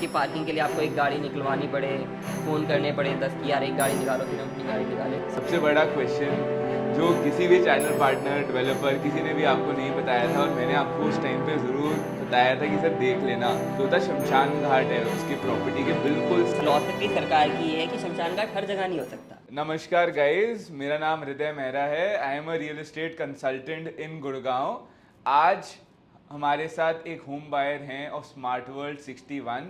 कि पार्किंग के लिए आपको एक गाड़ी निकलवानी पड़े, फ़ोन करने पड़े 10 कि यार एक गाड़ी निकालो, फिर हम अपनी गाड़ी निकालें। सबसे बड़ा क्वेश्चन जो किसी भी चैनल पार्टनर डेवलपर किसी ने भी आपको नहीं बताया था और मैंने आपको उस टाइम पे ज़रूर बताया था कि सर देख लेना, तो था शमशान घाट है उसकी प्रॉपर्टी के बिल्कुल। फिलॉसफी सरकार की ये है कि शमशान घाट हर जगह नहीं हो सकता। नमस्कार गाइस, मेरा नाम हृदय मेहरा है। I am a real estate consultant इन गुड़गांव। आज हमारे साथ एक होम बायर हैं ऑफ स्मार्ट वर्ल्ड 61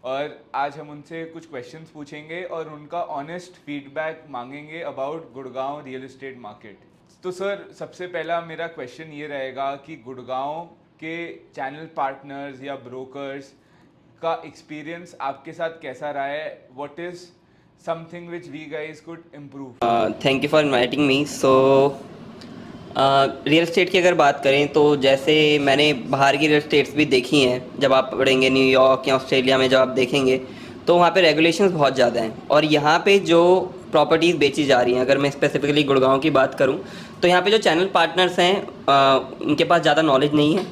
और आज हम उनसे कुछ क्वेश्चंस पूछेंगे और उनका ऑनेस्ट फीडबैक मांगेंगे about Gurgaon real estate market. तो सर, सबसे पहला मेरा क्वेश्चन ये रहेगा कि गुड़गांव के चैनल पार्टनर्स या ब्रोकर्स का एक्सपीरियंस आपके साथ कैसा रहा है? What is something which we guys could improve? Thank you for inviting me. So real estate की अगर बात करें तो जैसे मैंने बाहर की रियल एस्टेट्स भी देखी हैं, जब आप पढ़ेंगे न्यूयॉर्क या ऑस्ट्रेलिया में जब आप देखेंगे तो वहाँ पे रेगुलेशंस बहुत ज़्यादा हैं, और यहाँ पे जो प्रॉपर्टीज़ बेची जा रही हैं, अगर मैं स्पेसिफिकली गुड़गांव की बात करूँ तो यहाँ पे जो चैनल पार्टनर्स हैं उनके पास ज़्यादा नॉलेज नहीं है,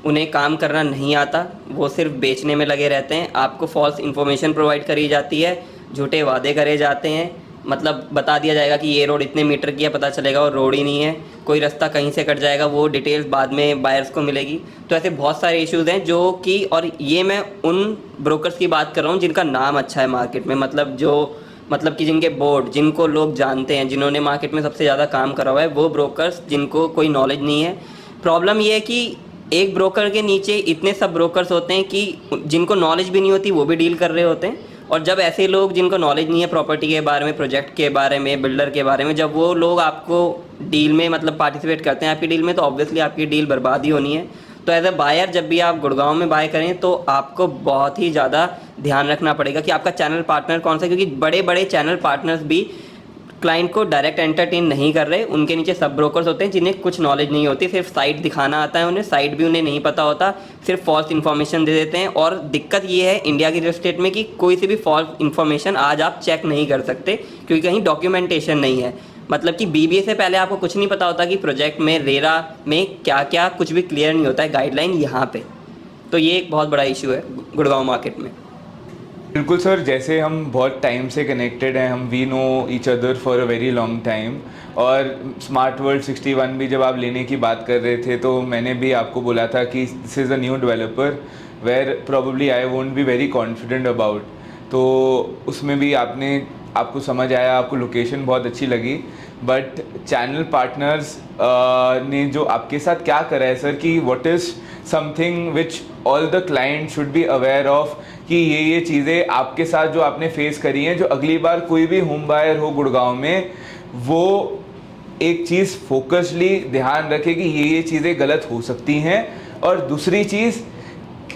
उन्हें काम करना नहीं आता, वो सिर्फ बेचने में लगे रहते हैं। आपको फॉल्स इन्फॉर्मेशन प्रोवाइड करी जाती है, झूठे वादे करे जाते हैं, मतलब बता दिया जाएगा कि ये रोड इतने मीटर की है, पता चलेगा वो रोड ही नहीं है, कोई रास्ता कहीं से कट जाएगा, वो डिटेल्स बाद में बायर्स को मिलेगी। तो ऐसे बहुत सारे इश्यूज़ हैं जो कि, और ये मैं उन ब्रोकर्स की बात कर रहा हूँ जिनका नाम अच्छा है मार्केट में, मतलब कि जिनके बोर्ड, जिनको लोग जानते हैं, जिन्होंने मार्केट में सबसे ज़्यादा काम करा हुआ है, वो ब्रोकर्स जिनको कोई नॉलेज नहीं है। प्रॉब्लम ये है कि एक ब्रोकर के नीचे इतने सब ब्रोकर्स होते हैं कि जिनको नॉलेज भी नहीं होती वो भी डील कर रहे होते हैं, और जब ऐसे लोग जिनको नॉलेज नहीं है प्रॉपर्टी के बारे में, प्रोजेक्ट के बारे में, बिल्डर के बारे में, जब वो लोग आपको डील में मतलब पार्टिसिपेट करते हैं आपकी डील में, तो ऑब्वियसली आपकी डील बर्बाद ही होनी है। तो एज अ बायर जब भी आप गुड़गांव में बाय करें तो आपको बहुत ही ज़्यादा ध्यान रखना पड़ेगा कि आपका चैनल पार्टनर कौन सा है, क्योंकि बड़े बड़े चैनल पार्टनर्स भी क्लाइंट को डायरेक्ट एंटरटेन नहीं कर रहे, उनके नीचे सब ब्रोकर्स होते हैं जिन्हें कुछ नॉलेज नहीं होती, सिर्फ साइट दिखाना आता है उन्हें, साइट भी उन्हें नहीं पता होता, सिर्फ फॉल्स इन्फॉर्मेशन दे देते हैं। और दिक्कत ये है इंडिया की रियल एस्टेट में कि कोई सी भी फॉल्स इन्फॉर्मेशन आज आप चेक नहीं कर सकते क्योंकि कहीं डॉक्यूमेंटेशन नहीं है। मतलब कि बीबीए से पहले आपको कुछ नहीं पता होता कि प्रोजेक्ट में, रेरा में क्या क्या, कुछ भी क्लियर नहीं होता है गाइडलाइन यहाँ पे। तो ये एक बहुत बड़ा इशू है गुड़गांव मार्केट में। बिल्कुल सर, जैसे हम बहुत टाइम से कनेक्टेड हैं, हम we know each other for a very long time, और स्मार्ट वर्ल्ड 61 भी जब आप लेने की बात कर रहे थे तो मैंने भी आपको बोला था कि this is a new developer where probably I won't be very confident about. तो उसमें भी आपको समझ आया, आपको लोकेशन बहुत अच्छी लगी, बट चैनल पार्टनर्स ने जो आपके साथ क्या करा है सर, कि what is something which all the client should be aware of, कि ये चीज़ें आपके साथ जो आपने फेस करी हैं, जो अगली बार कोई भी होम बायर हो गुड़गांव में वो एक चीज़ फोकसली ध्यान रखे कि ये चीज़ें गलत हो सकती हैं। और दूसरी चीज़,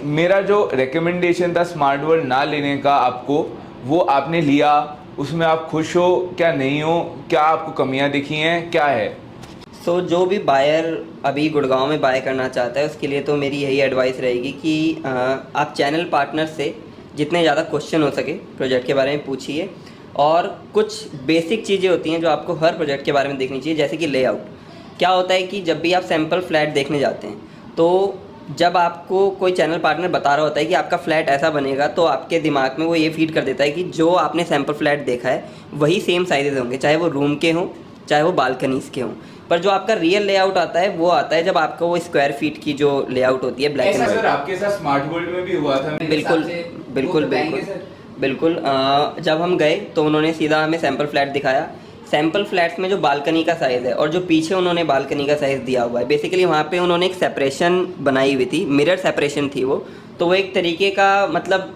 मेरा जो रिकमेंडेशन था स्मार्ट वर्ल्ड ना लेने का आपको, वो आपने लिया, उसमें आप खुश हो क्या, नहीं हो, क्या आपको कमियां दिखी हैं, क्या है? सो जो भी बायर अभी गुड़गांव में बाय करना चाहता है उसके लिए तो मेरी यही एडवाइस रहेगी कि आप चैनल पार्टनर से जितने ज़्यादा क्वेश्चन हो सके प्रोजेक्ट के बारे में पूछिए, और कुछ बेसिक चीज़ें होती हैं जो आपको हर प्रोजेक्ट के बारे में देखनी चाहिए, जैसे कि लेआउट। क्या होता है कि जब भी आप सैम्पल फ्लैट देखने जाते हैं तो जब आपको कोई चैनल पार्टनर बता रहा होता है कि आपका फ्लैट ऐसा बनेगा, तो आपके दिमाग में वो ये फीड कर देता है कि जो आपने सैम्पल फ्लैट देखा है वही सेम साइजेज होंगे, चाहे वो रूम के हों चाहे वो बालकनीज़ के हों। पर जो आपका रियल लेआउट आता है वो आता है जब आपका वो स्क्वायर फीट की जो लेआउट होती है, ब्लैक एंड ऐसा व्हाइट। सर आपके साथ स्मार्ट वर्ल्ड में भी हुआ था मेरे बिल्कुल हिसाब से, बिल्कुल वो बताएंगे बिल्कुल सर? बिल्कुल। जब हम गए तो उन्होंने सीधा हमें सैम्पल फ्लैट दिखाया। सैम्पल फ्लैट्स में जो बालकनी का साइज़ है और जो पीछे उन्होंने बालकनी का साइज़ दिया हुआ है, बेसिकली वहाँ पे उन्होंने एक सेपरेशन बनाई हुई थी, मिरर सेपरेशन थी वो। तो वो एक तरीके का मतलब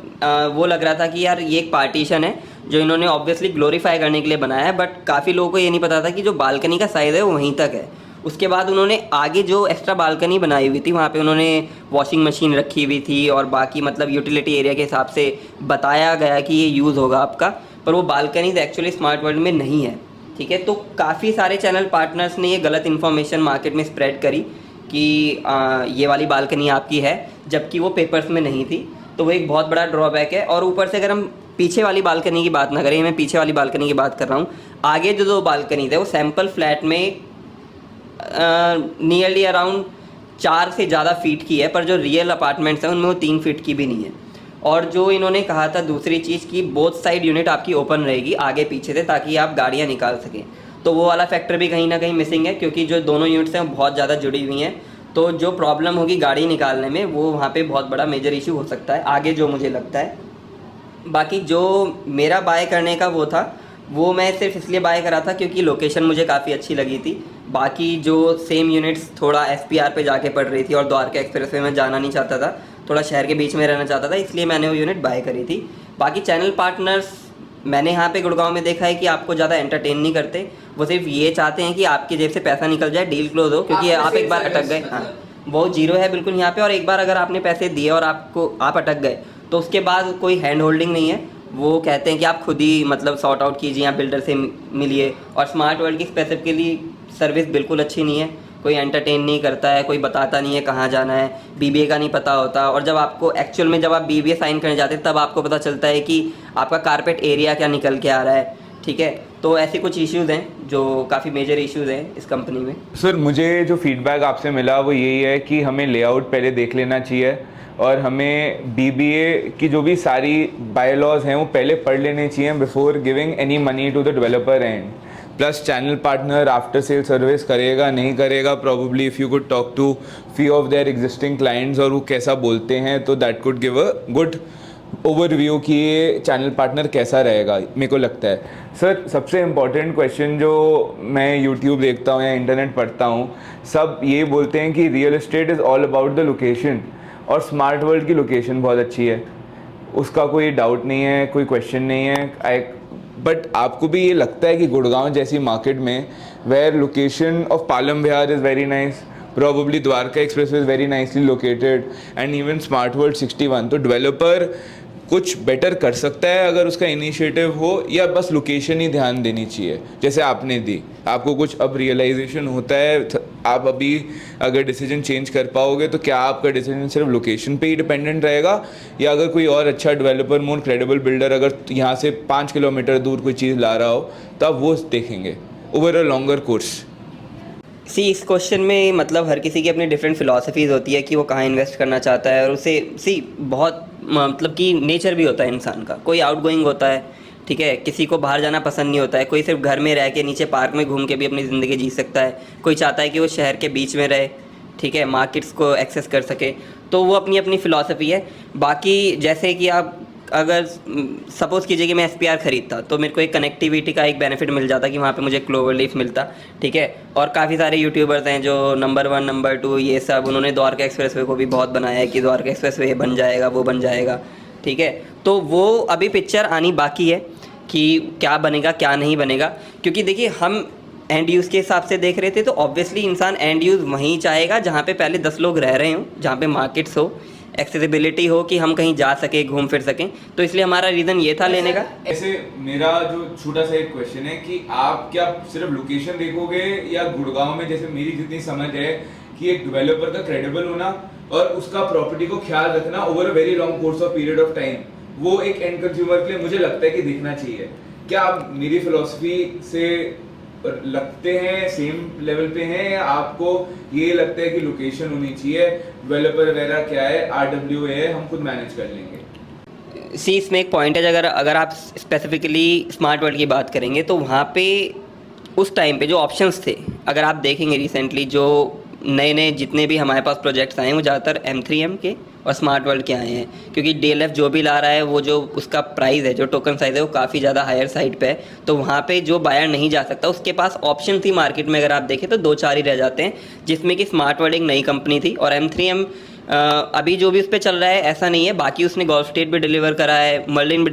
वो लग रहा था कि यार ये एक पार्टीशन है जो इन्होंने ऑब्वियसली ग्लोरीफाई करने के लिए बनाया है, बट काफ़ी लोगों को ये नहीं पता था कि जो बालकनी का साइज़ है वो वहीं तक है। उसके बाद उन्होंने आगे जो एक्स्ट्रा बालकनी बनाई हुई थी वहाँ पे उन्होंने वॉशिंग मशीन रखी हुई थी और बाकी मतलब यूटिलिटी एरिया के हिसाब से बताया गया कि ये यूज़ होगा आपका, पर वो बालकनीज एक्चुअली स्मार्ट वर्ल्ड में नहीं है। ठीक है, तो काफ़ी सारे चैनल पार्टनर्स ने ये गलत इन्फॉर्मेशन मार्केट में स्प्रेड करी कि ये वाली बालकनी आपकी है, जबकि वो पेपर्स में नहीं थी। तो वो एक बहुत बड़ा ड्रॉबैक है। और ऊपर से अगर हम पीछे वाली बालकनी की बात ना करें, मैं पीछे वाली बालकनी की बात कर रहा हूँ, आगे जो दो बालकनीज है वो सैम्पल फ्लैट में नियरली अराउंड 4 से ज़्यादा फीट की है, पर जो रियल अपार्टमेंट्स हैं उनमें वो 3 फीट की भी नहीं है। और जो इन्होंने कहा था दूसरी चीज़ कि बोथ साइड यूनिट आपकी ओपन रहेगी आगे पीछे से, ताकि आप गाड़ियाँ निकाल सकें, तो वो वाला फैक्टर भी कहीं ना कहीं मिसिंग है, क्योंकि जो दोनों यूनिट्स हैं वो बहुत ज़्यादा जुड़ी हुई हैं। तो जो प्रॉब्लम होगी गाड़ी निकालने में, वो वहाँ पे बहुत बड़ा मेजर इशू हो सकता है आगे, जो मुझे लगता है। बाकी जो मेरा बाय करने का वो था, वो मैं सिर्फ इसलिए बाय करा था क्योंकि लोकेशन मुझे काफ़ी अच्छी लगी थी। बाकी जो सेम यूनिट्स थोड़ा SPR पे जाके पड़ रही थी और द्वारका एक्सप्रेस वे में जाना नहीं चाहता था, थोड़ा शहर के बीच में रहना चाहता था, इसलिए मैंने वो यूनिट बाय करी थी। बाकी चैनल पार्टनर्स मैंने यहाँ पे गुड़गांव में देखा है कि आपको ज़्यादा एंटरटेन नहीं करते, वो सिर्फ ये चाहते हैं कि आपकी जेब से पैसा निकल जाए, डील क्लोज हो, क्योंकि आप एक बार अटक गए, हाँ वो जीरो है बिल्कुल यहाँ पे। और एक बार अगर आपने पैसे दिए और आप अटक गए, तो उसके बाद कोई हैंड होल्डिंग नहीं है। वो कहते हैं कि आप खुद ही मतलब सॉर्ट आउट कीजिए, या बिल्डर से मिलिए। और स्मार्ट वर्ल्ड की स्पेसिफिकली सर्विस बिल्कुल अच्छी नहीं है, कोई एंटरटेन नहीं करता है, कोई बताता नहीं है कहाँ जाना है, BBA का नहीं पता होता। और जब आपको एक्चुअल में जब आप BBA साइन करने जाते हैं, तब आपको पता चलता है कि आपका कारपेट एरिया क्या निकल के आ रहा है, ठीक है। तो ऐसे कुछ इश्यूज़ हैं जो काफ़ी मेजर इश्यूज़ हैं इस कंपनी में। सर मुझे जो फीडबैक आपसे मिला वो यही है कि हमें लेआउट पहले देख लेना चाहिए, और हमें BBA की जो भी सारी बायलॉज हैं वो पहले पढ़ लेने चाहिए before giving any money to the developer and. Plus channel partner after sale service करेगा नहीं करेगा, probably if you could talk to few of their existing clients और वो कैसा बोलते हैं, तो that could give a good overview कि ये चैनल पार्टनर कैसा रहेगा, मेरे को लगता है। सर सबसे इम्पॉर्टेंट क्वेश्चन जो मैं यूट्यूब देखता हूँ या इंटरनेट पढ़ता हूँ, सब ये बोलते हैं कि real estate is all about the location, और स्मार्ट वर्ल्ड की लोकेशन बहुत अच्छी है, उसका कोई डाउट नहीं है, कोई क्वेश्चन नहीं है। बट आपको भी ये लगता है कि गुड़गांव जैसी मार्केट में where location of Palam Vihar is very nice, probably Dwarka Expressway is very nicely located, and even Smart World 61, तो डेवलपर कुछ बेटर कर सकता है अगर उसका इनिशिएटिव हो, या बस लोकेशन ही ध्यान देनी चाहिए जैसे आपने दी? आपको कुछ अब रियलाइजेशन होता है, आप अभी अगर डिसीजन चेंज कर पाओगे तो क्या आपका डिसीजन सिर्फ लोकेशन पे ही डिपेंडेंट रहेगा, या अगर कोई और अच्छा डेवलपर, मोर क्रेडिबल बिल्डर अगर यहाँ से 5 किलोमीटर दूर कोई चीज़ ला रहा हो तो आप वो देखेंगे ओवर अ लॉन्गर कोर्स? इस क्वेश्चन में मतलब हर किसी की अपनी डिफरेंट फ़िलासफ़ीज़ होती है कि वो कहाँ इन्वेस्ट करना चाहता है, और उसे बहुत मतलब कि नेचर भी होता है इंसान का। कोई आउटगोइंग होता है, ठीक है, किसी को बाहर जाना पसंद नहीं होता है, कोई सिर्फ घर में रह के नीचे पार्क में घूम के भी अपनी ज़िंदगी जी सकता है, कोई चाहता है कि वो शहर के बीच में रहे, ठीक है, मार्केट्स को एक्सेस कर सके। तो वो अपनी अपनी फ़िलासफ़ी है। बाकी जैसे कि आप अगर सपोज़ कीजिए कि मैं SPR ख़रीदता, तो मेरे को एक कनेक्टिविटी का एक बेनिफिट मिल जाता कि वहाँ पे मुझे क्लोवर लीफ मिलता, ठीक है। और काफ़ी सारे यूट्यूबर्स हैं जो नंबर 1 नंबर 2 ये सब, उन्होंने द्वारका एक्सप्रेसवे को भी बहुत बनाया है कि द्वारका एक्सप्रेसवे बन जाएगा, वो बन जाएगा, ठीक है। तो वो अभी पिक्चर आनी बाकी है कि क्या बनेगा क्या नहीं बनेगा, क्योंकि देखिए हम एंड यूज़ के हिसाब से देख रहे थे, तो ऑब्वियसली इंसान एंड यूज़ वहीं चाहेगा जहाँ पे पहले 10 लोग रह रहे हों, जहाँ पे मार्केट्स हो, एक्सेसिबिलिटी हो, कि हम कहीं जा सके, घूम फिर सकें। तो इसलिए हमारा रीज़न ये था लेने का। ऐसे मेरा जो छोटा सा एक क्वेश्चन है कि आप क्या सिर्फ लोकेशन देखोगे, या गुड़गांव में जैसे मेरी जितनी समझ है कि एक डेवलपर का क्रेडिबल होना और उसका प्रॉपर्टी को ख्याल रखना over a very long course of period of time, वो एक एंड कंज्यूमर के लिए मुझे लगता है कि देखना चाहिए। क्या आप मेरी फिलॉसफी से लगते हैं, सेम लेवल पे हैं, या आपको ये लगता है कि लोकेशन होनी चाहिए, डेवलपर वगैरह क्या है, RWA है, हम खुद मैनेज कर लेंगे? इसमें एक पॉइंट है, अगर आप स्पेसिफिकली स्मार्ट वर्ल्ड की बात करेंगे, तो वहाँ पे उस टाइम पे जो ऑप्शंस थे, अगर आप देखेंगे रिसेंटली जो नए जितने भी हमारे पास प्रोजेक्ट्स आए हैं, वो ज़्यादातर M3M के और स्मार्ट वर्ल्ड के आए हैं, क्योंकि DLF जो भी ला रहा है, वो जो उसका प्राइस है, जो टोकन साइज़ है, वो काफ़ी ज़्यादा हायर साइड पे है। तो वहाँ पे जो बायर नहीं जा सकता, उसके पास ऑप्शन थी मार्केट में, अगर आप देखें तो 4 ही रह जाते हैं, जिसमें कि स्मार्ट वर्ल्ड एक नई कंपनी थी, और M3M अभी जो भी उस पर चल रहा है ऐसा नहीं है। बाकी उसने गोल्फ स्टेट भी डिलीवर करा है, मर्लिन भी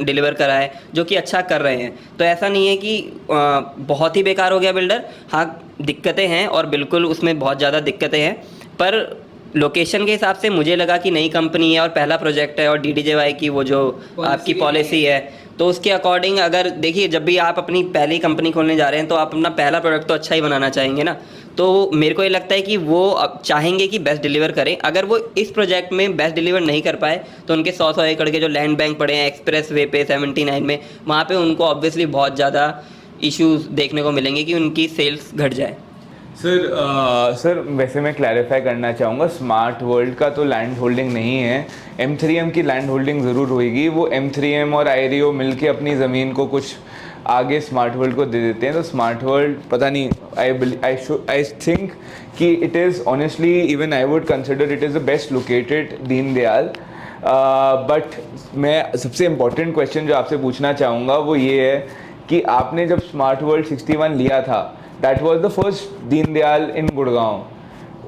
डिलीवर करा है, जो कि अच्छा कर रहे हैं। तो ऐसा नहीं है कि बहुत ही बेकार हो गया बिल्डर। हाँ, दिक्कतें हैं, और बिल्कुल उसमें बहुत ज़्यादा दिक्कतें हैं, पर लोकेशन के हिसाब से मुझे लगा कि नई कंपनी है और पहला प्रोजेक्ट है, और DDJY की वो जो आपकी पॉलिसी है, तो उसके अकॉर्डिंग अगर देखिए, जब भी आप अपनी पहली कंपनी खोलने जा रहे हैं, तो आप अपना पहला प्रोडक्ट तो अच्छा ही बनाना चाहेंगे ना। तो मेरे को ये लगता है कि वो अब चाहेंगे कि बेस्ट डिलीवर करें। अगर वो इस प्रोजेक्ट में बेस्ट डिलीवर नहीं कर पाए, तो उनके 100 एकड़ के जो लैंड बैंक पड़े हैं एक्सप्रेस वे पे 79 में, वहाँ पे उनको ऑब्वियसली बहुत ज़्यादा इश्यूज़ देखने को मिलेंगे कि उनकी सेल्स घट जाए। सर वैसे मैं क्लैरिफाई करना चाहूँगा, स्मार्ट वर्ल्ड का तो लैंड होल्डिंग नहीं है, M3M की लैंड होल्डिंग ज़रूर होगी। वो M3M और आईरियो मिलके अपनी ज़मीन को कुछ आगे स्मार्ट वर्ल्ड को दे देते हैं। तो स्मार्ट वर्ल्ड पता नहीं, आई थिंक कि it is honestly, even I would consider it is the best located Deendayal. But मैं सबसे इम्पॉर्टेंट क्वेश्चन जो आपसे पूछना चाहूँगा वो ये है कि आपने जब स्मार्ट वर्ल्ड 61 लिया था, that was the first Deendayal in Gurgaon,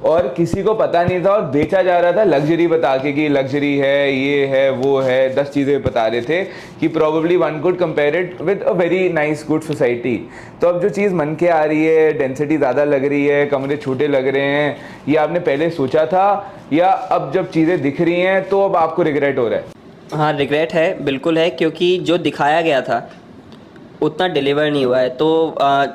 और किसी को पता नहीं था और बेचा जा रहा था लग्जरी बता के कि लग्जरी है, ये है, वो है, 10 चीज़ें बता रहे थे कि probably one could compare it with a very nice good society. तो अब जो चीज़ मन के आ रही है, डेंसिटी ज़्यादा लग रही है, कमरे छोटे लग रहे हैं, ये आपने पहले सोचा था या अब जब चीज़ें दिख रही हैं तो अब आपको रिग्रेट हो रहा है? हाँ, रिग्रेट है, बिल्कुल है, क्योंकि जो दिखाया गया था उतना डिलीवर नहीं हुआ है। तो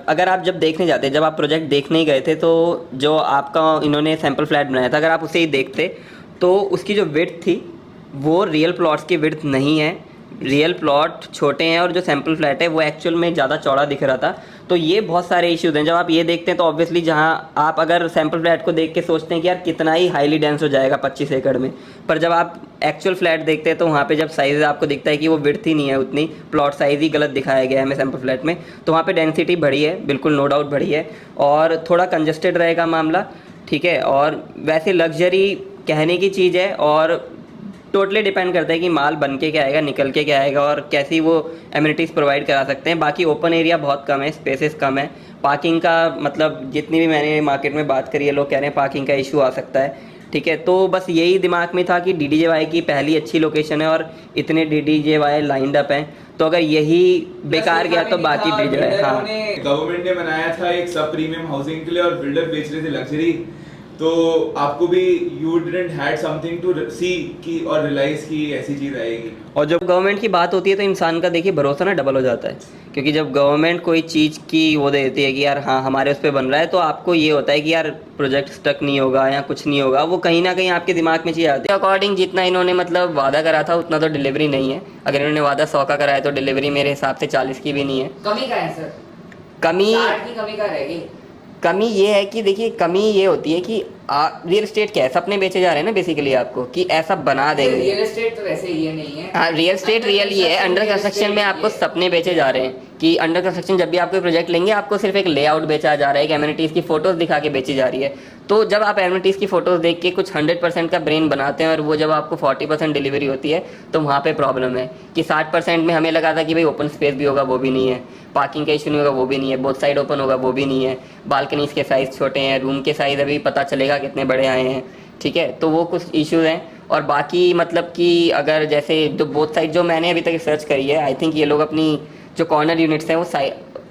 अगर आप जब देखने जाते, जब आप प्रोजेक्ट देखने ही गए थे, तो जो आपका इन्होंने सैम्पल फ्लैट बनाया था, अगर आप उसे ही देखते तो उसकी जो विड्थ थी वो रियल प्लॉट्स की विड्थ नहीं है। रियल प्लॉट छोटे हैं और जो सैम्पल फ्लैट है वो एक्चुअल में ज़्यादा चौड़ा दिख रहा था। तो ये बहुत सारे इश्यूज़ हैं। जब आप ये देखते हैं तो ऑब्वियसली जहाँ आप अगर सैम्पल फ्लैट को देख के सोचते हैं कि यार कितना ही हाईली डेंस हो जाएगा 25 एकड़ में, पर जब आप एक्चुअल फ्लैट देखते हैं तो वहाँ पे जब साइज़ आपको दिखता है कि वो विड्थ ही नहीं है उतनी, प्लॉट साइज़ ही गलत दिखाया गया है हमें सैम्पल फ्लैट में, तो वहाँ पे डेंसिटी बढ़ी है, बिल्कुल नो डाउट बढ़ी है, और थोड़ा कंजस्टेड रहेगा मामला, ठीक है। और वैसे लग्जरी कहने की चीज़ है और टोटली डिपेंड करता है कि माल बन के क्या आएगा, निकल के क्या आएगा और कैसी वो एमिनिटीज़ प्रोवाइड करा सकते हैं। बाकी ओपन एरिया बहुत कम है, स्पेसेस कम है, पार्किंग का मतलब जितनी भी मैंने मार्केट में बात करी है, लोग कह रहे हैं पार्किंग का इशू आ सकता है, ठीक है। तो बस यही दिमाग में था कि DDJY की पहली अच्छी लोकेशन है और इतने DDJY लाइंड अप हैं, तो अगर यही बेकार गया तो बाकी DDJY। हाँ, गवर्नमेंट ने बनाया था एक सब प्रीमियम हाउसिंग के लिए और बिल्डर बेच रहे थे लग्जरी, तो आपको भी you didn't had something to see की और रियलाइज की ऐसी चीज़ आएगी। और जब गवर्नमेंट की बात होती है तो इंसान का देखिए भरोसा ना डबल हो जाता है, क्योंकि जब गवर्नमेंट कोई चीज़ की वो दे देती है कि यार हाँ हमारे उस पर बन रहा है, तो आपको ये होता है कि यार प्रोजेक्ट स्टक नहीं होगा या कुछ नहीं होगा, वो कहीं ना कहीं आपके दिमाग में चीज़ आती है। अकॉर्डिंग जितना इन्होंने मतलब वादा करा था उतना तो डिलीवरी नहीं है। अगर इन्होंने वादा 100 का कराया तो डिलीवरी मेरे हिसाब से 40 की भी नहीं है। कमी का है सर, कमी 60 की कमी का रहेगी। कमी ये है कि देखिए, कमी ये होती है कि रियल एस्टेट क्या है, सपने बेचे जा रहे हैं ना बेसिकली आपको, कि ऐसा बना देंगे। रियल एस्टेट तो वैसे ये नहीं है। हाँ, रियल एस्टेट रियल ये है, अंडर कंस्ट्रक्शन में आपको सपने बेचे जा रहे हैं कि अंडर कंस्ट्रक्शन जब भी आप कोई प्रोजेक्ट लेंगे आपको सिर्फ एक लेआउट बेचा जा रहा है, एक एमिनिटीज़ की फ़ोटोज़ दिखा के बेची जा रही है। तो जब आप एमिनिटीज़ की फ़ोटोज़ देख के कुछ 100% का ब्रेन बनाते हैं और वो जब आपको 40% डिलीवरी होती है तो वहाँ पे प्रॉब्लम है कि 60% में हमें लगा था कि भाई ओपन स्पेस भी होगा, वो भी नहीं है, पार्किंग का इशू नहीं होगा, वो भी नहीं है, बोथ साइड ओपन होगा, वो भी नहीं है, बालकनीज़ के साइज़ छोटे हैं, रूम के साइज़ अभी पता चलेगा कितने बड़े आए हैं, ठीक है। तो वो कुछ इश्यूज़ हैं। और बाकी मतलब कि अगर जैसे जो बोथ साइड जो मैंने अभी तक रिसर्च करी है, आई थिंक ये लोग अपनी जो कॉर्नर यूनिट्स हैं वो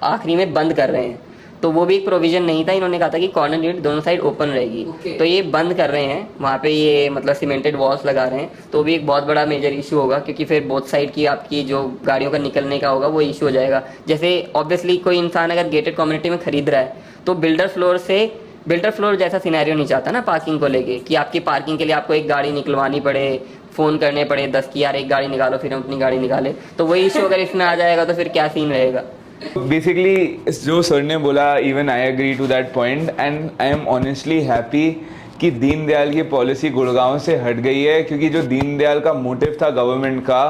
आखिरी में बंद कर रहे हैं, तो वो भी एक प्रोविज़न नहीं था। इन्होंने कहा था कि कॉर्नर यूनिट दोनों साइड ओपन रहेगी, तो ये बंद कर रहे हैं वहाँ पे, ये मतलब सीमेंटेड वॉल्स लगा रहे हैं, तो भी एक बहुत बड़ा मेजर इशू होगा, क्योंकि फिर बोथ साइड की आपकी जो गाड़ियों का निकलने का होगा वो इशू हो जाएगा। जैसे ऑब्वियसली कोई इंसान अगर गेटेड कम्युनिटी में खरीद रहा है तो बिल्डर फ्लोर जैसा सिनेरियो नहीं चाहता ना पार्किंग को लेके, कि आपकी पार्किंग के लिए आपको एक गाड़ी निकलवानी पड़े, फ़ोन करने पड़े 10 की यार एक गाड़ी निकालो, फिर हम अपनी गाड़ी निकाले, तो वही इशू अगर इसमें आ जाएगा तो फिर क्या सीन रहेगा। बेसिकली जो सर ने बोला, even I agree to that point, and I am honestly happy कि दीनदयाल की पॉलिसी गुड़गांव से हट गई है, क्योंकि जो दीनदयाल का मोटिव था गवर्नमेंट का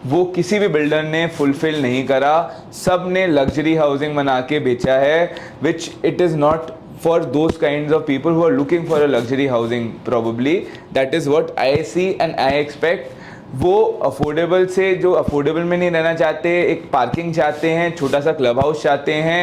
वो किसी भी बिल्डर ने फुलफिल नहीं करा। सब ने लग्जरी हाउसिंग बना के बेचा है, which it is not for those kinds of people who are looking for a luxury housing probably. That is what I see and I expect. वो अफोर्डेबल से जो अफोर्डेबल में नहीं रहना चाहते, एक पार्किंग चाहते हैं, छोटा सा क्लब हाउस चाहते हैं,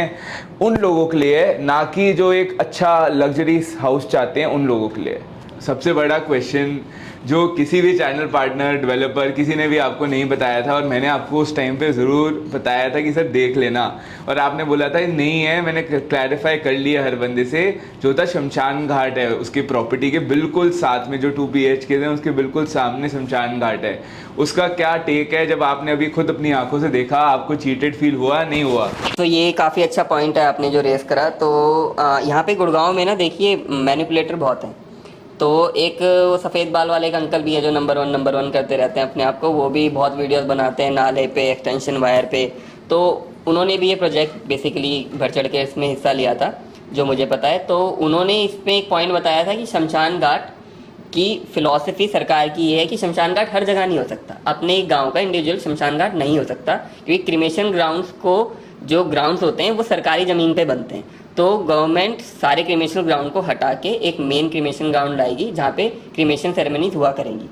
उन लोगों के लिए, ना कि जो एक अच्छा लग्जरी हाउस चाहते हैं उन लोगों के लिए। सबसे बड़ा क्वेश्चन जो किसी भी चैनल पार्टनर, डेवलपर, किसी ने भी आपको नहीं बताया था और मैंने आपको उस टाइम पे ज़रूर बताया था कि सर देख लेना, और आपने बोला था नहीं है, मैंने क्लैरिफाई कर लिया हर बंदे से, जो था शमशान घाट है उसकी प्रॉपर्टी के बिल्कुल साथ में, जो 2 BHK हैं उसके बिल्कुल सामने शमशान घाट है। उसका क्या टेक है, जब आपने अभी खुद अपनी आंखों से देखा, आपको चीटेड फील हुआ, नहीं हुआ? तो ये काफ़ी अच्छा पॉइंट है आपने जो रेस करा। तो यहाँ पे गुड़गांव में ना देखिए मैनिपुलेटर बहुत हैं। तो एक वो सफ़ेद बाल वाले एक अंकल भी है जो नंबर वन करते रहते हैं अपने आप को, वो भी बहुत वीडियोस बनाते हैं नाले पे, एक्सटेंशन वायर पे। तो उन्होंने भी ये प्रोजेक्ट बेसिकली बढ़ चढ़ के इसमें हिस्सा लिया था। जो मुझे पता है। तो उन्होंने इसमें एक पॉइंट बताया था कि शमशान घाट की फिलॉसफी सरकार की ये है कि शमशान घाट हर जगह नहीं हो सकता, अपने एक गांव का इंडिविजुअल शमशान घाट नहीं हो सकता, क्योंकि क्रिमेशन ग्राउंड्स को, जो ग्राउंड्स होते हैं वो सरकारी ज़मीन पे बनते हैं। तो गवर्नमेंट सारे क्रिमेशन ग्राउंड को हटा के एक मेन क्रिमेशन ग्राउंड लाएगी जहाँ पे क्रिमेशन सेरेमनीज हुआ करेंगी।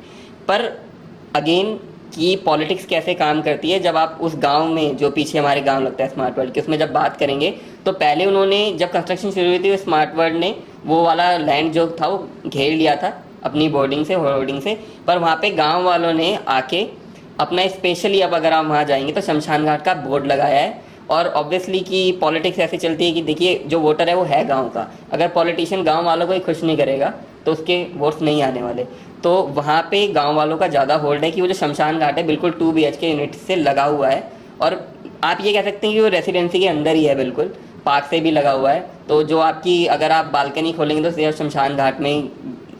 पर अगेन कि पॉलिटिक्स कैसे काम करती है, जब आप उस गांव में, जो पीछे हमारे गांव लगता है स्मार्ट वर्ल्ड के, उसमें जब बात करेंगे तो पहले उन्होंने, जब कंस्ट्रक्शन शुरू हुई थी, स्मार्ट वर्ल्ड ने वो वाला लैंड जो था वो घेर लिया था अपनी बोर्डिंग से, होर्डिंग से। पर वहाँ पे गांव वालों ने आके अपना स्पेशली, अब अगर आप वहाँ जाएंगे तो शमशान घाट का बोर्ड लगाया है। और ऑब्वियसली कि पॉलिटिक्स ऐसे चलती है कि देखिए जो वोटर है वो है गांव का, अगर पॉलिटिशियन गांव वालों को ही खुश नहीं करेगा तो उसके वोट्स नहीं आने वाले। तो वहाँ पे गांव वालों का ज़्यादा होल्ड है कि वो जो शमशान घाट है बिल्कुल 2 BHK यूनिट से लगा हुआ है, और आप ये कह सकते हैं कि वो रेसिडेंसी के अंदर ही है, बिल्कुल पार्क से भी लगा हुआ है। तो जो आपकी, अगर आप बालकनी खोलेंगे तो सिर्फ शमशान घाट में ही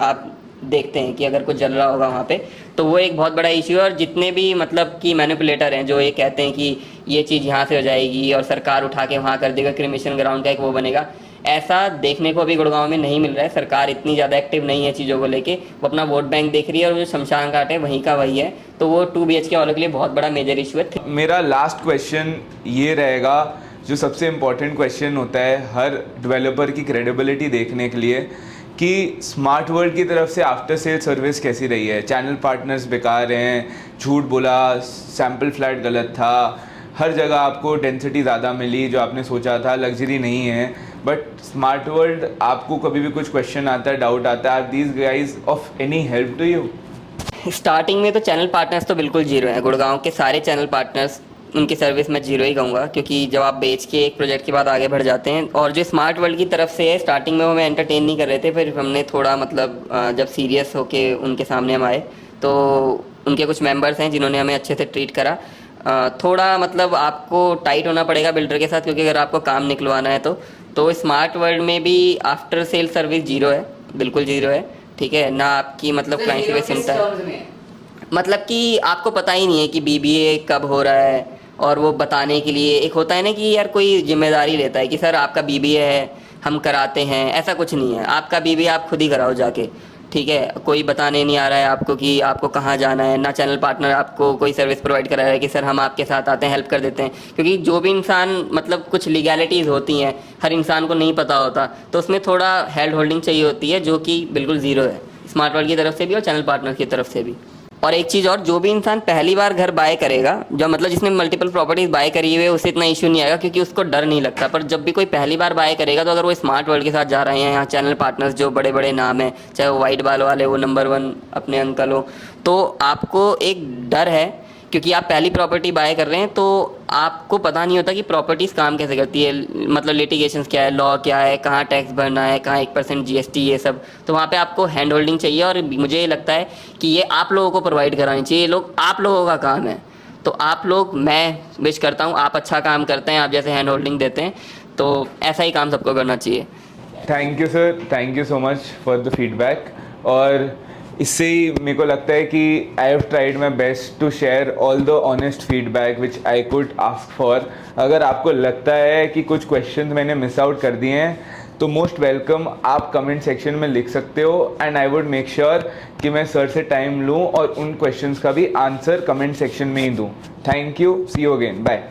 आप देखते हैं कि अगर कुछ जल रहा होगा वहाँ पे, तो वो एक बहुत बड़ा इश्यू है। और जितने भी मतलब कि मैनिपुलेटर हैं जो ये कहते हैं कि ये चीज़ यहाँ से हो जाएगी और सरकार उठा के वहाँ कर देगा, क्रिमेशन ग्राउंड का एक वो बनेगा, ऐसा देखने को अभी गुड़गांव में नहीं मिल रहा है। सरकार इतनी ज़्यादा एक्टिव नहीं है चीज़ों को लेके, वो अपना वोट बैंक देख रही है, और जो शमशान घाट है वहीं का वही है। तो वो 2 BHK वालों के लिए बहुत बड़ा मेजर इशू है। मेरा लास्ट क्वेश्चन ये रहेगा, जो सबसे इम्पोर्टेंट क्वेश्चन होता है हर डेवलपर की क्रेडिबिलिटी देखने के लिए, कि स्मार्ट वर्ल्ड की तरफ से आफ्टर सेल सर्विस कैसी रही है। चैनल पार्टनर्स बेकार हैं, झूठ बोला, सैम्पल फ्लैट गलत था, हर जगह आपको डेंसिटी ज़्यादा मिली जो आपने सोचा था, लग्जरी नहीं है। बट स्मार्ट वर्ल्ड, आपको कभी भी कुछ क्वेश्चन आता है, डाउट आता है, are these guys of any help to you? Starting में तो चैनल पार्टनर्स तो बिल्कुल जीरो है, गुड़गांव के सारे चैनल पार्टनर्स, उनकी सर्विस मैं जीरो ही कहूँगा, क्योंकि जब आप बेच के एक प्रोजेक्ट के बाद आगे बढ़ जाते हैं। और जो स्मार्ट वर्ल्ड की तरफ से है, स्टार्टिंग में वो मैं एंटरटेन नहीं कर रहे थे, फिर हमने थोड़ा मतलब जब सीरियस होके उनके सामने हम आए तो उनके कुछ मेंबर्स हैं जिन्होंने हमें अच्छे से ट्रीट करा। थोड़ा मतलब आपको टाइट होना पड़ेगा बिल्डर के साथ, क्योंकि अगर आपको काम निकलवाना है तो स्मार्ट वर्ल्ड में भी आफ्टर सेल सर्विस जीरो है, बिल्कुल जीरो है, ठीक है ना। आपकी मतलब क्लाइंट सर्विस सुनता है, मतलब कि आपको पता ही नहीं है कि BBA कब हो रहा है, और वो बताने के लिए एक होता है ना कि यार कोई जिम्मेदारी लेता है कि सर आपका BBA है, हम कराते हैं, ऐसा कुछ नहीं है। आपका BBA आप खुद ही कराओ जाके, ठीक है। कोई बताने नहीं आ रहा है आपको कि आपको कहाँ जाना है, ना चैनल पार्टनर आपको कोई सर्विस प्रोवाइड करा रहा है कि सर हम आपके साथ आते हैं, हेल्प कर देते हैं। क्योंकि जो भी इंसान, मतलब कुछ लीगैलिटीज़ होती हैं हर इंसान को नहीं पता होता, तो उसमें थोड़ा हेल्ड होल्डिंग चाहिए होती है, जो कि बिल्कुल ज़ीरो है स्मार्ट वर्ल्ड की तरफ से भी और चैनल पार्टनर की तरफ से भी। और एक चीज़ और, जो भी इंसान पहली बार घर बाय करेगा, जो मतलब जिसने मल्टीपल प्रॉपर्टीज़ बाय करी हुई है, उसे इतना इशू नहीं आएगा क्योंकि उसको डर नहीं लगता। पर जब भी कोई पहली बार बाय करेगा, तो अगर वो स्मार्ट वर्ल्ड के साथ जा रहे हैं, यहाँ चैनल पार्टनर्स जो बड़े बड़े नाम हैं, चाहे वो वाइट बाल वाले, वो नंबर 1 अपने अंकल हो, तो आपको एक डर है क्योंकि आप पहली प्रॉपर्टी बाय कर रहे हैं, तो आपको पता नहीं होता कि प्रॉपर्टीज़ काम कैसे करती है, मतलब लिटिगेशंस क्या है, लॉ क्या है, कहाँ टैक्स भरना है, कहाँ 1% GST, ये सब। तो वहाँ पे आपको हैंड होल्डिंग चाहिए, और मुझे ये लगता है कि ये आप लोगों को प्रोवाइड करानी चाहिए। ये लोग आप लोगों का काम है, तो आप लोग, मैं विश करता हूँ आप अच्छा काम करते हैं, आप जैसे हैंड होल्डिंग देते हैं, तो ऐसा ही काम सबको करना चाहिए। Thank you sir, thank you so much for the feedback. और इससे ही मेरे को लगता है कि I have tried my best to share all the honest feedback which I could ask for. अगर आपको लगता है कि कुछ क्वेश्चन मैंने मिस आउट कर दिए हैं, तो मोस्ट वेलकम, आप कमेंट सेक्शन में लिख सकते हो, and I would make sure कि मैं सर से टाइम लूँ और उन क्वेश्चंस का भी आंसर कमेंट सेक्शन में ही दूँ। Thank you, see you again, bye.